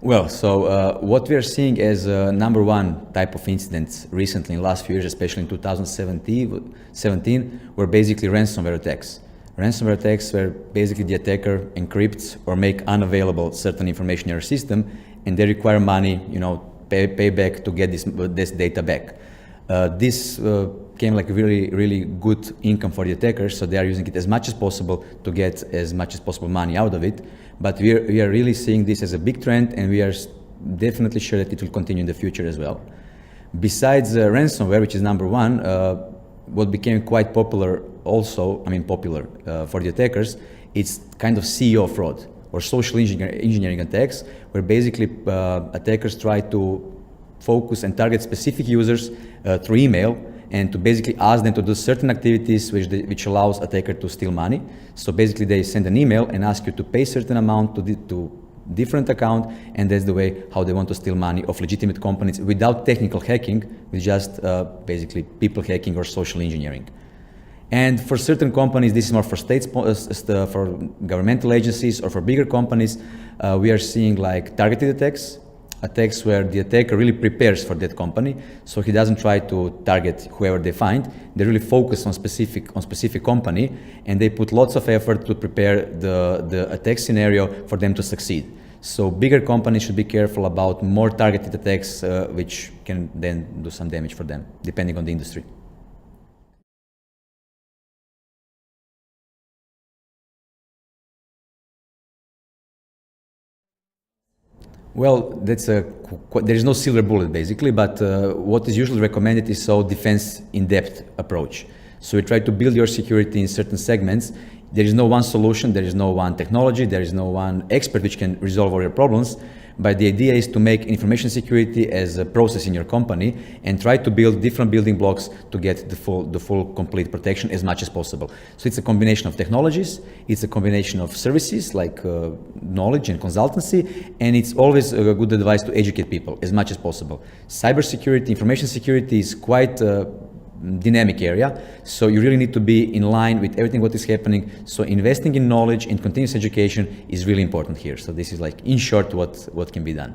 Well, so what we are seeing as number one type of incidents recently in the last few years, especially in 2017, were basically ransomware attacks. Ransomware attacks where basically the attacker encrypts or make unavailable certain information in your system, and they require money, pay back to get this data back. This came like really good income for the attackers, so they are using it as much as possible to get as much as possible money out of it. But we are really seeing this as a big trend, and we are definitely sure that it will continue in the future as well. Besides ransomware, which is number one, what became quite popular also, for the attackers, it's kind of CEO fraud or social engineering attacks, where basically attackers try to focus and target specific users through email and to basically ask them to do certain activities which allows attacker to steal money. So basically they send an email and ask you to pay certain amount to different account, and that's the way how they want to steal money of legitimate companies without technical hacking, with just basically people hacking or social engineering. And for certain companies, this is more for states, for governmental agencies or for bigger companies, we are seeing like targeted attacks where the attacker really prepares for that company. So he doesn't try to target whoever they find. They really focus on specific company, and they put lots of effort to prepare the attack scenario for them to succeed. So bigger companies should be careful about more targeted attacks, which can then do some damage for them, depending on the industry. Well, there is no silver bullet basically, but what is usually recommended is defense in-depth approach. So you try to build your security in certain segments. There is no one solution, there is no one technology, there is no one expert which can resolve all your problems. But the idea is to make information security as a process in your company and try to build different building blocks to get the full complete protection as much as possible. So it's a combination of technologies, it's a combination of services like knowledge and consultancy, and it's always a good advice to educate people as much as possible. Cybersecurity, information security is quite dynamic area, so you really need to be in line with everything what is happening. So investing in knowledge and continuous education is really important here. So this is like in short what can be done.